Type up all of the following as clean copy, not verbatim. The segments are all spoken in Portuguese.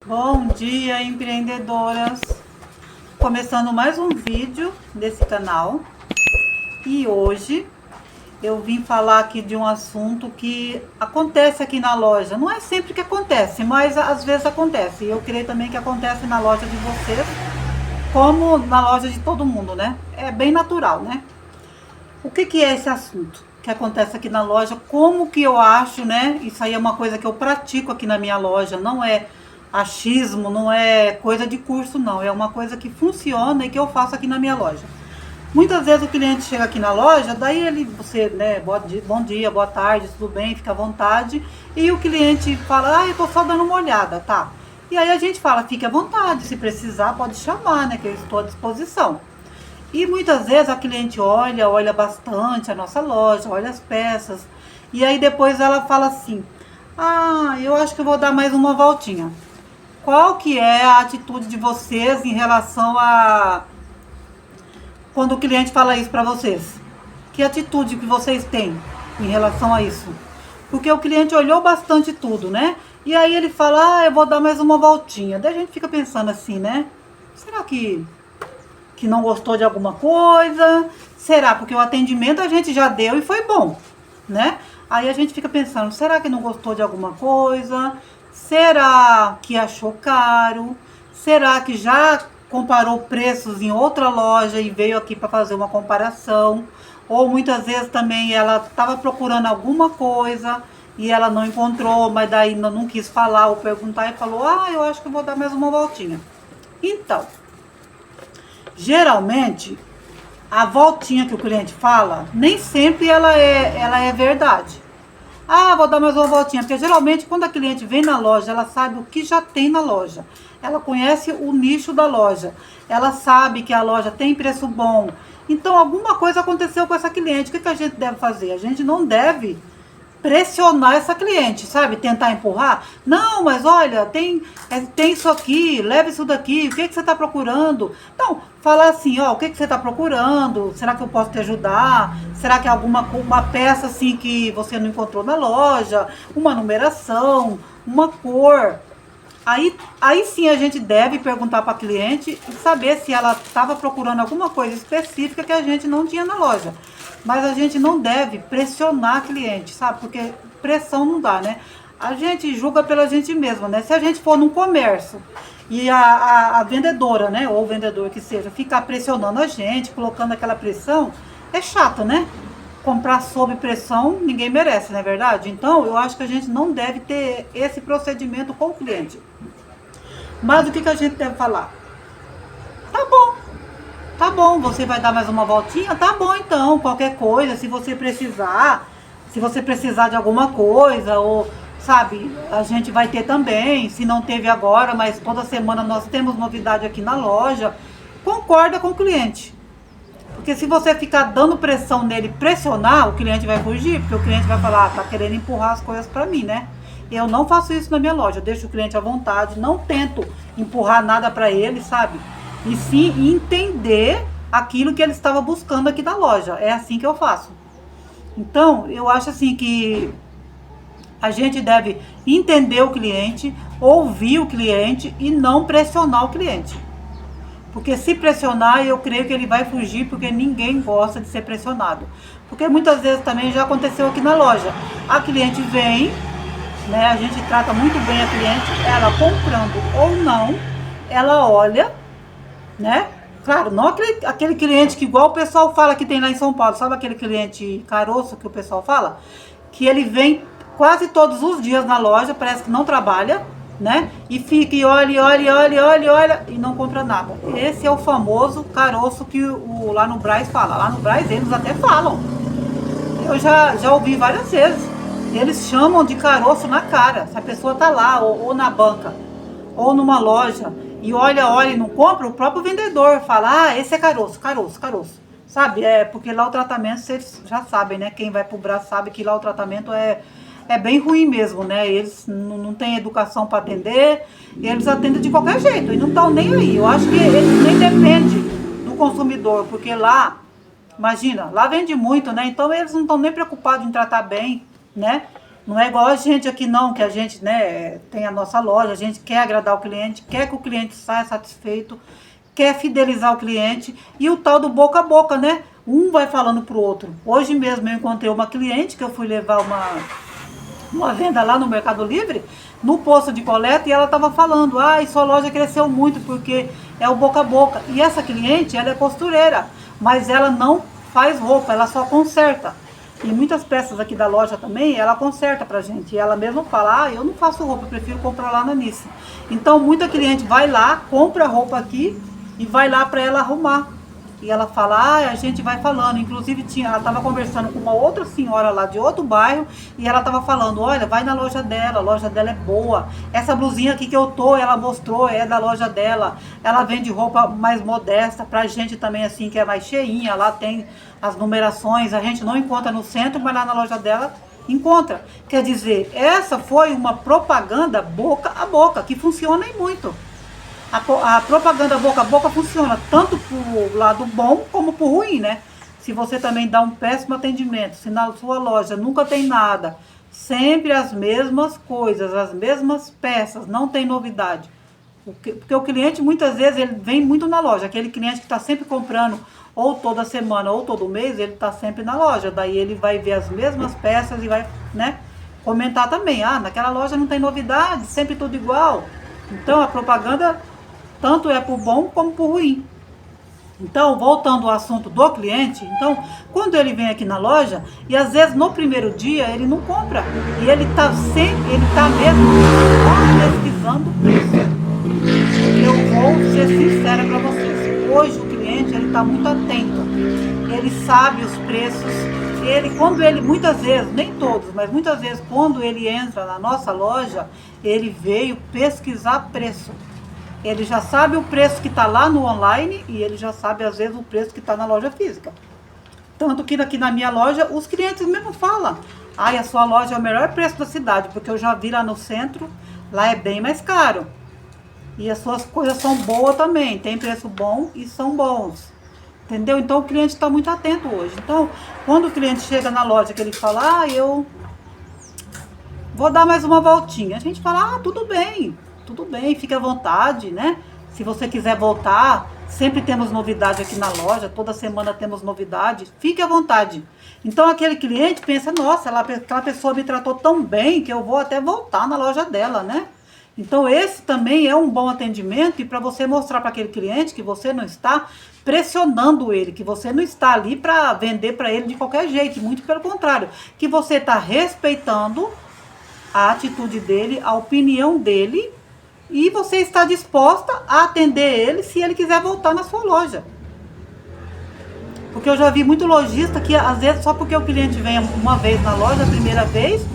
Bom dia, empreendedoras! Começando mais um vídeo desse canal. E hoje eu vim falar aqui de um assunto que acontece aqui na loja. Não é sempre que acontece, mas às vezes acontece. E eu creio também que acontece na loja de vocês, como na loja de todo mundo, né? É bem natural, né? O que é esse assunto que acontece aqui na loja? Como que eu acho, né? Isso aí é uma coisa que eu pratico aqui na minha loja, não é achismo, não é coisa de curso, não. É uma coisa que funciona e que eu faço aqui na minha loja. Muitas vezes o cliente chega aqui na loja, daí você, né, bom dia, boa tarde, tudo bem, fica à vontade. E o cliente fala, eu tô só dando uma olhada, tá? E aí a gente fala, fique à vontade, se precisar pode chamar, né, que eu estou à disposição. E muitas vezes a cliente olha bastante a nossa loja, olha as peças. E aí depois ela fala assim, eu acho que eu vou dar mais uma voltinha. Qual que é a atitude de vocês em relação a quando o cliente fala isso para vocês? Que atitude que vocês têm em relação a isso? Porque o cliente olhou bastante tudo, né? E aí ele fala, eu vou dar mais uma voltinha. Daí a gente fica pensando assim, né? Será que não gostou de alguma coisa? Será? Porque o atendimento a gente já deu e foi bom, né? Aí a gente fica pensando, será que não gostou de alguma coisa? Será que achou caro? Será que já comparou preços em outra loja e veio aqui para fazer uma comparação? Ou muitas vezes também ela estava procurando alguma coisa e ela não encontrou, mas daí não quis falar ou perguntar e falou, eu acho que vou dar mais uma voltinha. Então, geralmente, a voltinha que o cliente fala, nem sempre ela é verdade. Vou dar mais uma voltinha, porque geralmente quando a cliente vem na loja, ela sabe o que já tem na loja. Ela conhece o nicho da loja. Ela sabe que a loja tem preço bom. Então alguma coisa aconteceu com essa cliente. O que a gente deve fazer? A gente não deve pressionar essa cliente, sabe? Tentar empurrar. Não, mas olha, tem isso aqui, leva isso daqui, o que você está procurando? Não, falar assim, o que você está procurando? Será que eu posso te ajudar? Será que é uma peça assim que você não encontrou na loja? Uma numeração, uma cor? Aí sim a gente deve perguntar para a cliente e saber se ela estava procurando alguma coisa específica que a gente não tinha na loja. Mas a gente não deve pressionar a cliente, sabe? Porque pressão não dá, né? A gente julga pela gente mesma, né? Se a gente for num comércio e a vendedora, né? Ou o vendedor que seja, ficar pressionando a gente, colocando aquela pressão, é chato, né? Comprar sob pressão, ninguém merece, não é verdade? Então, eu acho que a gente não deve ter esse procedimento com o cliente. Mas o que a gente deve falar? Tá bom, você vai dar mais uma voltinha? Tá bom então, qualquer coisa, se você precisar de alguma coisa, ou, sabe, a gente vai ter também, se não teve agora, mas toda semana nós temos novidade aqui na loja. Concorda com o cliente. Porque se você ficar dando pressão nele, pressionar, o cliente vai fugir, porque o cliente vai falar, tá querendo empurrar as coisas pra mim, né? Eu não faço isso na minha loja, eu deixo o cliente à vontade, não tento empurrar nada pra ele, sabe? E sim entender aquilo que ele estava buscando aqui na loja. É assim que eu faço. Então, eu acho assim que a gente deve entender o cliente, ouvir o cliente e não pressionar o cliente. Porque se pressionar, eu creio que ele vai fugir, porque ninguém gosta de ser pressionado. Porque muitas vezes também já aconteceu aqui na loja. A cliente vem, né? A gente trata muito bem a cliente, ela comprando ou não, ela olha, né? Claro, não aquele cliente que igual o pessoal fala que tem lá em São Paulo, sabe aquele cliente caroço que o pessoal fala? Que ele vem quase todos os dias na loja, parece que não trabalha, né? E fica e olha e não compra nada. Esse é o famoso caroço que lá no Brás fala. Lá no Brás eles até falam. Eu já ouvi várias vezes. Eles chamam de caroço na cara. Se a pessoa tá lá, ou na banca, ou numa loja, e olha e não compra, o próprio vendedor fala, esse é caroço. Sabe? Porque lá o tratamento, vocês já sabem, né? Quem vai pro Brás sabe que lá o tratamento é bem ruim mesmo, né? Eles não têm educação para atender, eles atendem de qualquer jeito e não estão nem aí. Eu acho que eles nem dependem do consumidor, porque lá, imagina, lá vende muito, né? Então eles não estão nem preocupados em tratar bem, né? Não é igual a gente aqui não, que a gente, né, tem a nossa loja, a gente quer agradar o cliente, quer que o cliente saia satisfeito, quer fidelizar o cliente, e o tal do boca a boca, né? Um vai falando pro outro. Hoje mesmo eu encontrei uma cliente que eu fui levar uma venda lá no Mercado Livre, no posto de coleta, e ela estava falando, sua loja cresceu muito porque é o boca a boca. E essa cliente, ela é costureira, mas ela não faz roupa, ela só conserta. E muitas peças aqui da loja também, ela conserta pra gente. E ela mesma fala, eu não faço roupa, eu prefiro comprar lá na Nice. Então, muita cliente vai lá, compra roupa aqui e vai lá pra ela arrumar. E ela fala, a gente vai falando. Inclusive, ela estava conversando com uma outra senhora lá de outro bairro. E ela estava falando, olha, vai na loja dela, a loja dela é boa. Essa blusinha aqui que eu tô, ela mostrou, é da loja dela. Ela vende roupa mais modesta, pra gente também assim, que é mais cheinha. Lá tem as numerações, a gente não encontra no centro, mas lá na loja dela encontra. Quer dizer, essa foi uma propaganda boca a boca, que funciona e muito. A propaganda boca a boca funciona tanto pro lado bom como pro ruim, né? Se você também dá um péssimo atendimento, se na sua loja nunca tem nada, sempre as mesmas coisas, as mesmas peças, não tem novidade. Porque o cliente muitas vezes ele vem muito na loja, aquele cliente que está sempre comprando ou toda semana ou todo mês, ele está sempre na loja, daí ele vai ver as mesmas peças e vai, né, comentar também, naquela loja não tem novidade, sempre tudo igual. Então a propaganda tanto é para o bom como para o ruim. Então, voltando ao assunto do cliente, então, quando ele vem aqui na loja, e às vezes no primeiro dia ele não compra, e ele está mesmo só pesquisando o preço. Eu vou ser sincera para vocês, hoje o cliente ele está muito atento, ele sabe os preços, muitas vezes, nem todos, mas muitas vezes quando ele entra na nossa loja, ele veio pesquisar preço. Ele já sabe o preço que está lá no online e ele já sabe, às vezes, o preço que está na loja física. Tanto que aqui na minha loja, os clientes mesmo falam, a sua loja é o melhor preço da cidade, porque eu já vi lá no centro, lá é bem mais caro. E as suas coisas são boas também, tem preço bom e são bons. Entendeu? Então o cliente está muito atento hoje. Então, quando o cliente chega na loja que ele fala, eu vou dar mais uma voltinha, a gente fala, tudo bem, fique à vontade, né? Se você quiser voltar, sempre temos novidade aqui na loja, toda semana temos novidade, fique à vontade. Então aquele cliente pensa, nossa, aquela pessoa me tratou tão bem que eu vou até voltar na loja dela, né? Então esse também é um bom atendimento, e para você mostrar para aquele cliente que você não está pressionando ele, que você não está ali para vender para ele de qualquer jeito, muito pelo contrário, que você está respeitando a atitude dele, a opinião dele, e você está disposta a atender ele se ele quiser voltar na sua loja. Porque eu já vi muito lojista que às vezes só porque o cliente vem uma vez na loja, a primeira vez,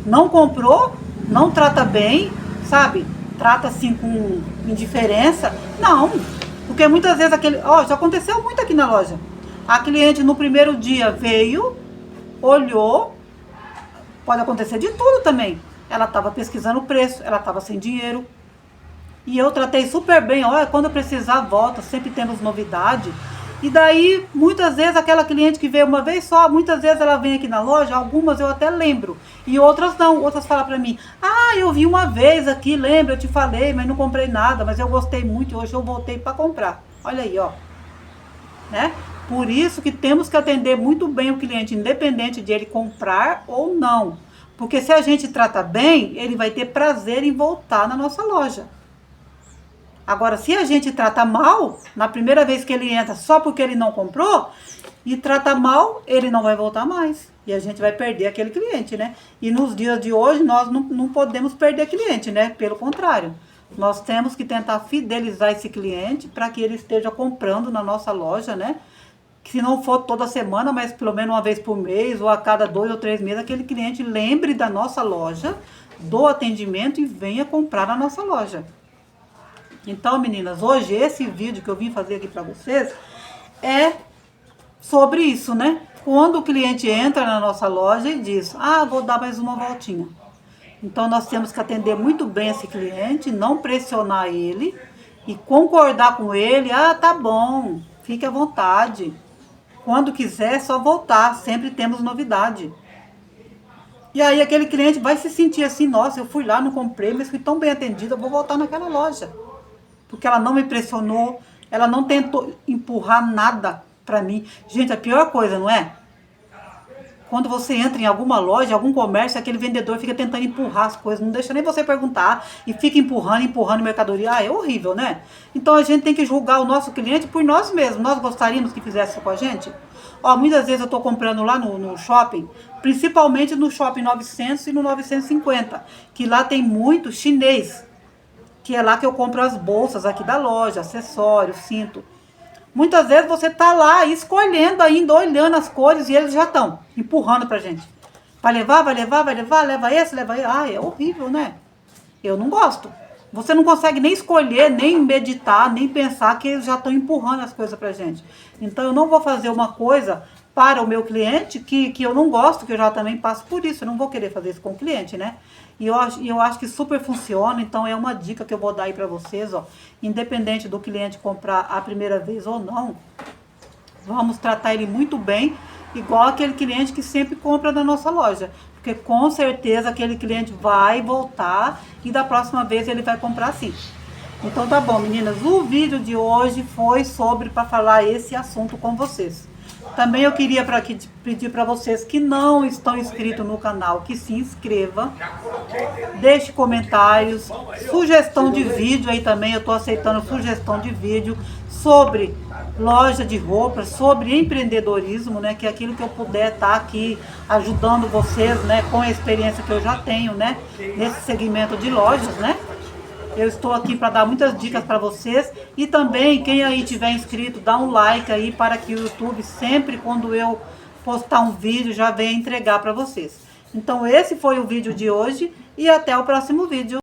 não comprou, não trata bem, sabe? Trata assim com indiferença. Não, porque muitas vezes já aconteceu muito aqui na loja. A cliente no primeiro dia veio, olhou, pode acontecer de tudo também. Ela estava pesquisando o preço, ela estava sem dinheiro. E eu tratei super bem, olha, quando eu precisar, volta, sempre temos novidade. E daí, muitas vezes, aquela cliente que veio uma vez só, muitas vezes ela vem aqui na loja, algumas eu até lembro. E outras não, outras falam pra mim, eu vi uma vez aqui, lembra, eu te falei, mas não comprei nada, mas eu gostei muito e hoje eu voltei para comprar. Olha aí, ó. Né? Por isso que temos que atender muito bem o cliente, independente de ele comprar ou não. Porque se a gente trata bem, ele vai ter prazer em voltar na nossa loja. Agora, se a gente trata mal, na primeira vez que ele entra só porque ele não comprou, e trata mal, ele não vai voltar mais. E a gente vai perder aquele cliente, né? E nos dias de hoje, nós não podemos perder cliente, né? Pelo contrário, nós temos que tentar fidelizar esse cliente para que ele esteja comprando na nossa loja, né? Que se não for toda semana, mas pelo menos uma vez por mês, ou a cada 2 ou 3 meses, aquele cliente lembre da nossa loja, do atendimento e venha comprar na nossa loja. Então, meninas, hoje esse vídeo que eu vim fazer aqui para vocês é sobre isso, né? Quando o cliente entra na nossa loja e diz, vou dar mais uma voltinha. Então, nós temos que atender muito bem esse cliente, não pressionar ele e concordar com ele, tá bom, fique à vontade. Quando quiser, é só voltar, sempre temos novidade. E aí aquele cliente vai se sentir assim, nossa, eu fui lá, não comprei, mas fui tão bem atendida, eu vou voltar naquela loja. Porque ela não me pressionou, ela não tentou empurrar nada pra mim. Gente, a pior coisa, não é? Quando você entra em alguma loja, algum comércio, aquele vendedor fica tentando empurrar as coisas, não deixa nem você perguntar e fica empurrando mercadoria. Ah, é horrível, né? Então a gente tem que julgar o nosso cliente por nós mesmos. Nós gostaríamos que fizesse isso com a gente? Ó, muitas vezes eu tô comprando lá no shopping, principalmente no shopping 900 e no 950, que lá tem muito chinês, que é lá que eu compro as bolsas aqui da loja, acessórios, cinto. Muitas vezes você tá lá escolhendo ainda, olhando as cores e eles já estão empurrando pra gente. Vai levar, vai levar, vai levar, leva esse, leva esse. Ah, é horrível, né? Eu não gosto. Você não consegue nem escolher, nem meditar, nem pensar que eles já estão empurrando as coisas pra gente. Então eu não vou fazer uma coisa para o meu cliente que eu não gosto, que eu já também passo por isso. Eu não vou querer fazer isso com o cliente, né? E eu acho que super funciona, então é uma dica que eu vou dar aí para vocês, ó. Independente do cliente comprar a primeira vez ou não, vamos tratar ele muito bem, igual aquele cliente que sempre compra na nossa loja. Porque com certeza aquele cliente vai voltar e da próxima vez ele vai comprar sim. Então tá bom, meninas, o vídeo de hoje foi sobre para falar esse assunto com vocês. Também eu queria pedir para vocês que não estão inscritos no canal, que se inscreva, deixe comentários, sugestão de vídeo aí também, eu estou aceitando sugestão de vídeo sobre loja de roupas, sobre empreendedorismo, né, que é aquilo que eu puder estar aqui ajudando vocês, né, com a experiência que eu já tenho, né, nesse segmento de lojas, né. Eu estou aqui para dar muitas dicas para vocês e também quem aí tiver inscrito, dá um like aí para que o YouTube sempre quando eu postar um vídeo já venha entregar para vocês. Então esse foi o vídeo de hoje e até o próximo vídeo.